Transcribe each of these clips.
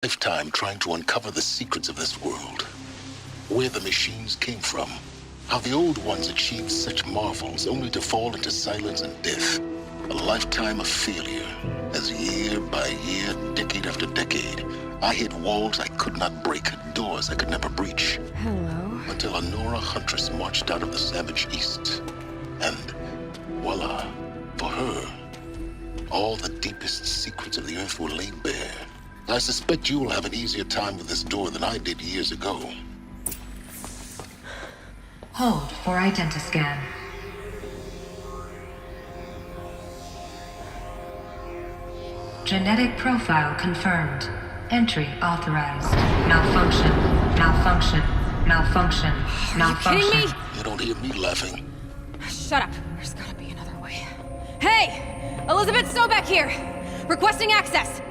Lifetime trying to uncover the secrets of this world. Where the machines came from. How the old ones achieved such marvels only to fall into silence and death. A lifetime of failure. As year by year, decade after decade, I hit walls I could not break, doors I could never breach. Hello. Until a Nora huntress marched out of the savage east. And voila, for her, all the deepest secrets of the earth were laid bare. I suspect you will have an easier time with this door than I did years ago. Hold for identiscan. Genetic profile confirmed. Entry authorized. Malfunction. Malfunction. Malfunction. Malfunction. Are you kidding me? You don't hear me laughing. Shut up. There's gotta be another way. Hey! Elizabeth Sobek here! Requesting access!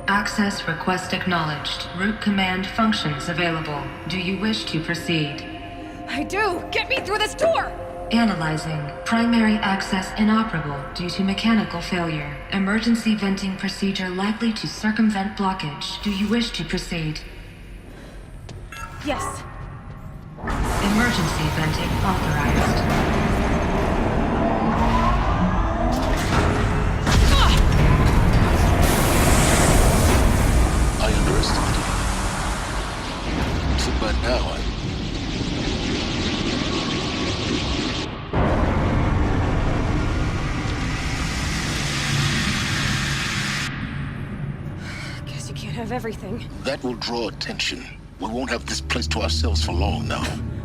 Access request acknowledged. Root command functions available. Do you wish to proceed? I do! Get me through this door! Analyzing. Primary access inoperable due to mechanical failure. Emergency venting procedure likely to circumvent blockage. Do you wish to proceed? Yes. Emergency venting authorized. I underestimated you. Too bad now Guess you can't have everything. That will draw attention. We won't have this place to ourselves for long now.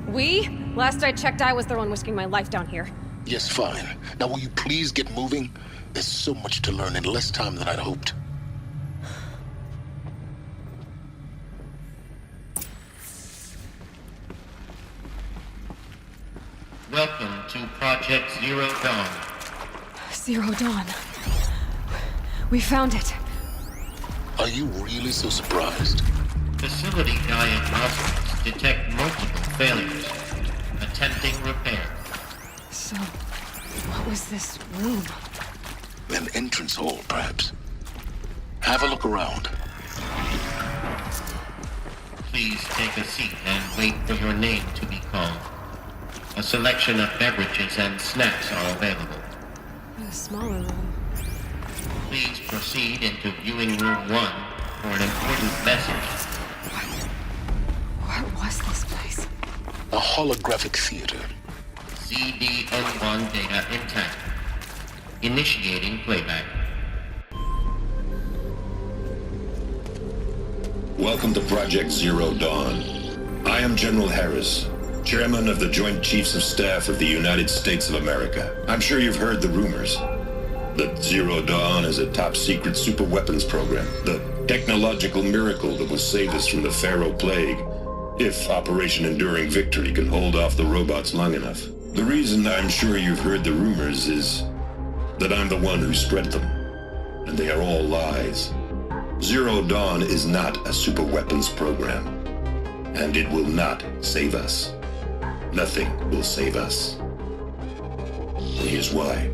We? Last I checked, I was the one risking my life down here. Yes, fine. Now will you please get moving? There's so much to learn in less time than I'd hoped. Welcome to Project Zero Dawn. Zero Dawn. We found it. Are you really so surprised? Facility diagnostics detect multiple failures, attempting repair. So, what was this room? An entrance hall, perhaps. Have a look around. Please take a seat and wait for your name to be called. A selection of beverages and snacks are available. A smaller room. Please proceed into viewing room 1 for an important message. What was this place? A holographic theater. CDN1 data intact. Initiating playback. Welcome to Project Zero Dawn. I am General Harris, Chairman of the Joint Chiefs of Staff of the United States of America. I'm sure you've heard the rumors that Zero Dawn is a top-secret superweapons program, the technological miracle that will save us from the Pharaoh Plague, if Operation Enduring Victory can hold off the robots long enough. The reason I'm sure you've heard the rumors is that I'm the one who spread them, and they are all lies. Zero Dawn is not a superweapons program, and it will not save us. Nothing will save us. And here's why.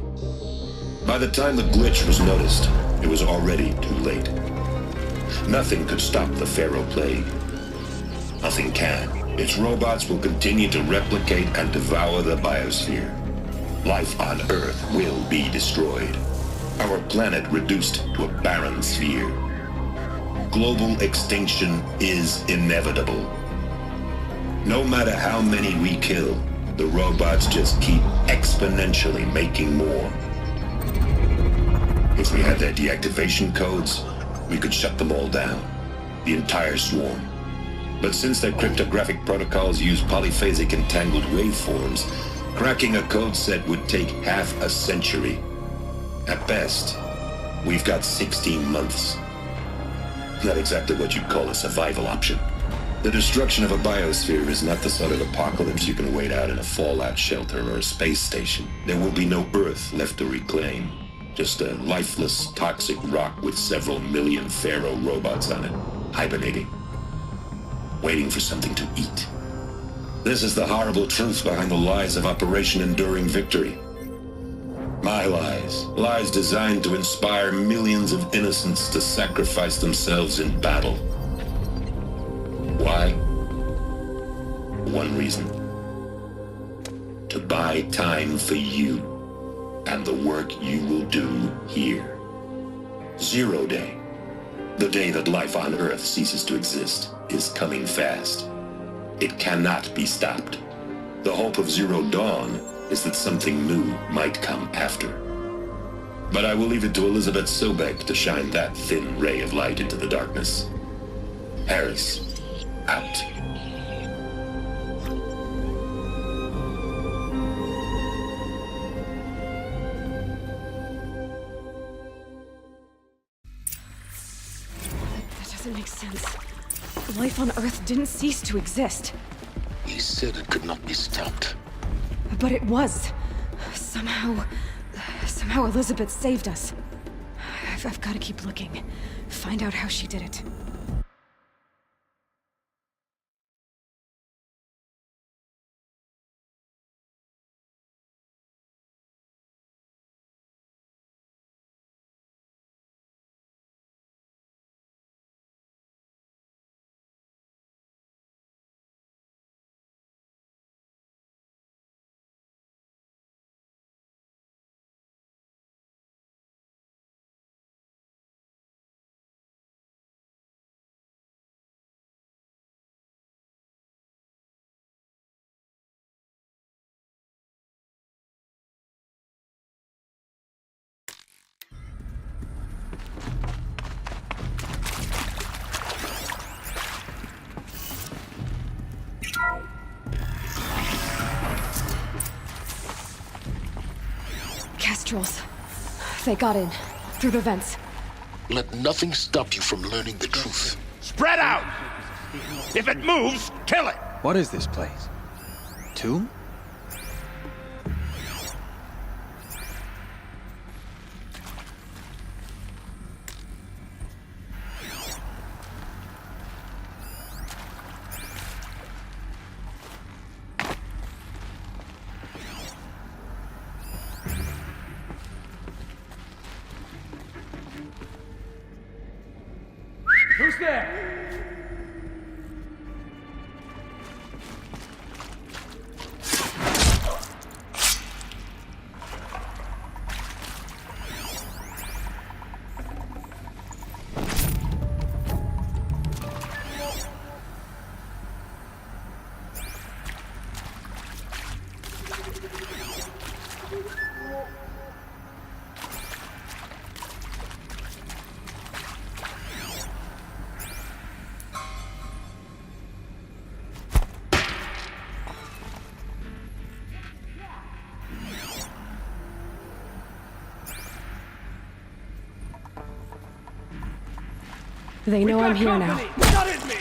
By the time the glitch was noticed, it was already too late. Nothing could stop the Pharaoh Plague. Nothing can. Its robots will continue to replicate and devour the biosphere. Life on Earth will be destroyed. Our planet reduced to a barren sphere. Global extinction is inevitable. No matter how many we kill, the robots just keep exponentially making more. If we had their deactivation codes, we could shut them all down. The entire swarm. But since their cryptographic protocols use polyphasic entangled waveforms, cracking a code set would take half a century. At best, we've got 16 months. Not exactly what you'd call a survival option. The destruction of a biosphere is not the sort of apocalypse you can wait out in a fallout shelter or a space station. There will be no Earth left to reclaim. Just a lifeless, toxic rock with several million Pharaoh robots on it, hibernating, waiting for something to eat. This is the horrible truth behind the lies of Operation Enduring Victory. My lies. Lies designed to inspire millions of innocents to sacrifice themselves in battle. reason. To buy time for you and the work you will do here. Zero Day, the day that life on Earth ceases to exist, is coming fast. It cannot be stopped. The hope of Zero Dawn is that something new might come after. But I will leave it to Elizabeth Sobek to shine that thin ray of light into the darkness. Harris, out. That doesn't make sense. Life on Earth didn't cease to exist. He said it could not be stopped. But it was. Somehow Elizabeth saved us. I've got to keep looking. Find out how she did it. Kestrels. They got in. Through the vents. Let nothing stop you from learning the truth. Spread out! If it moves, kill it! What is this place? Tomb? Who's there? They know I'm here now. Not at me!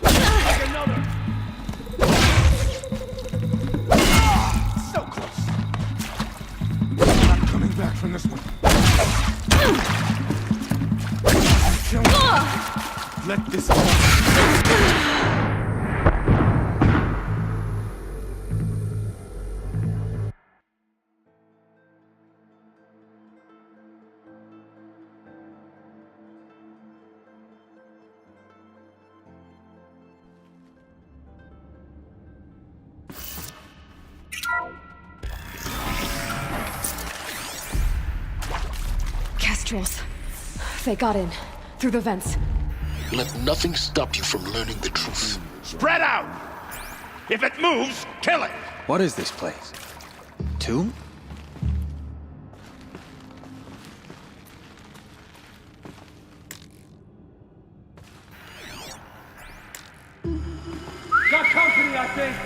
Like another! So close! Not coming back from this one. Let this go. Kestrels. They got in. Through the vents. Let nothing stop you from learning the truth. Spread out! If it moves, kill it! What is this place? Tomb? Got company, I think!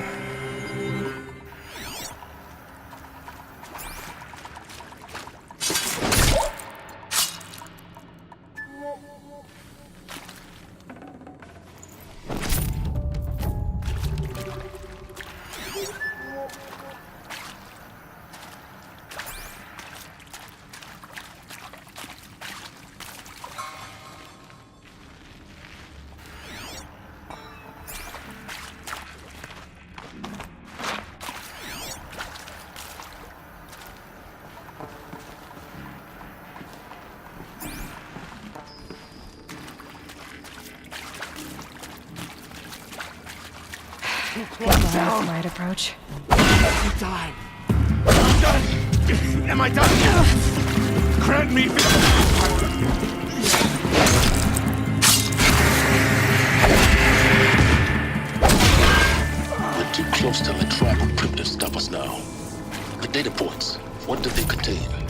too Is close that the down. right approach? You die. I'm done. Am I done? Grant me. We're too close to the trap of primitives stop us now. The data points, what do they contain?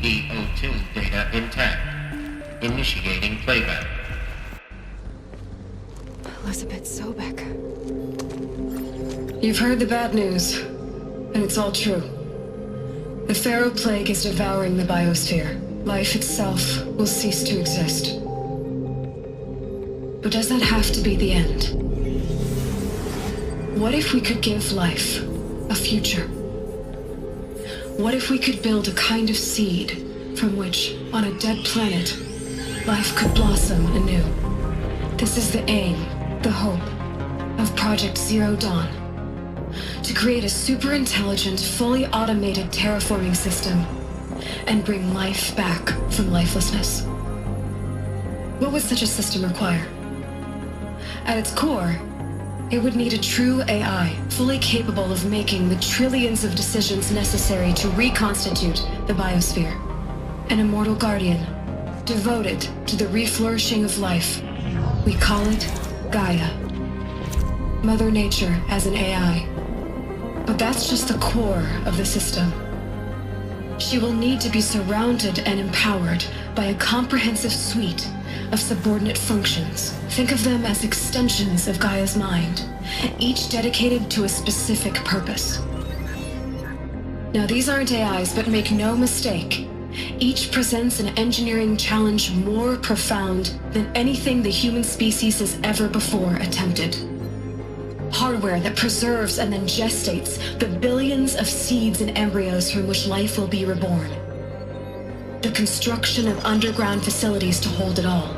CD02 data intact. Initiating playback. Elizabeth Sobek. You've heard the bad news, and it's all true. The Pharaoh Plague is devouring the biosphere. Life itself will cease to exist. But does that have to be the end? What if we could give life a future? What if we could build a kind of seed from which, on a dead planet, life could blossom anew? This is the aim, the hope, of Project Zero Dawn. To create a super-intelligent, fully automated terraforming system and bring life back from lifelessness. What would such a system require? At its core, it would need a true AI, fully capable of making the trillions of decisions necessary to reconstitute the biosphere. An immortal guardian, devoted to the reflourishing of life. We call it Gaia. Mother Nature as an AI. But that's just the core of the system. She will need to be surrounded and empowered by a comprehensive suite of subordinate functions. Think of them as extensions of Gaia's mind, each dedicated to a specific purpose. Now, these aren't AIs, but make no mistake, each presents an engineering challenge more profound than anything the human species has ever before attempted. Hardware that preserves and then gestates the billions of seeds and embryos from which life will be reborn. The construction of underground facilities to hold it all.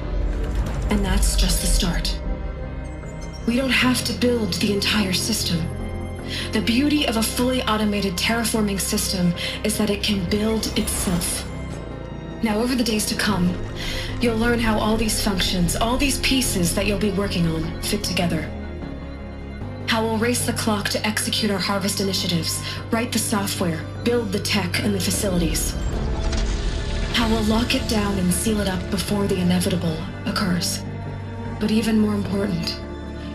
And that's just the start. We don't have to build the entire system. The beauty of a fully automated terraforming system is that it can build itself. Now, over the days to come, you'll learn how all these functions, all these pieces that you'll be working on, fit together. How we'll race the clock to execute our harvest initiatives, write the software, build the tech and the facilities. How we'll lock it down and seal it up before the inevitable occurs. But even more important,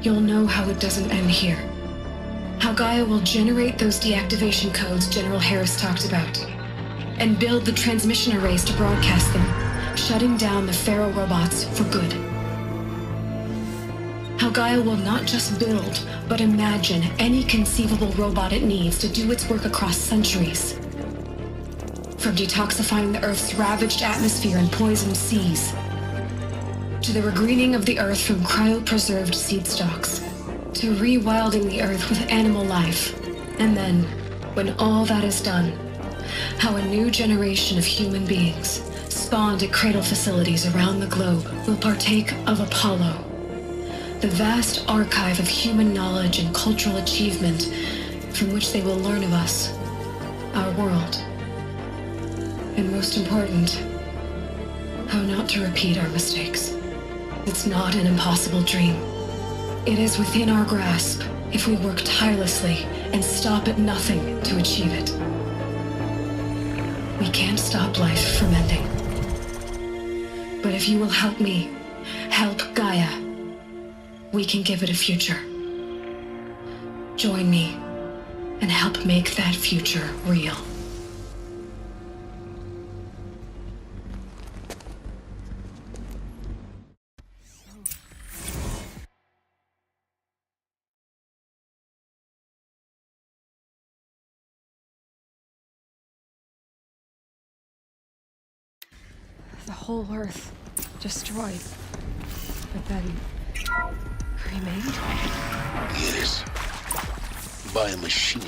you'll know how it doesn't end here. How Gaia will generate those deactivation codes General Harris talked about, and build the transmission arrays to broadcast them, shutting down the Pharaoh robots for good. How Gaia will not just build, but imagine any conceivable robot it needs to do its work across centuries. From detoxifying the Earth's ravaged atmosphere and poisoned seas, to the regreening of the Earth from cryopreserved seed stalks, to rewilding the Earth with animal life. And then, when all that is done, how a new generation of human beings, spawned at cradle facilities around the globe, will partake of Apollo, the vast archive of human knowledge and cultural achievement from which they will learn of us, our world. And most important, how not to repeat our mistakes. It's not an impossible dream. It is within our grasp if we work tirelessly and stop at nothing to achieve it. We can't stop life from ending. But if you will help me, help Gaia, we can give it a future. Join me and help make that future real. The whole Earth destroyed, but then remade? Yes. By a machine.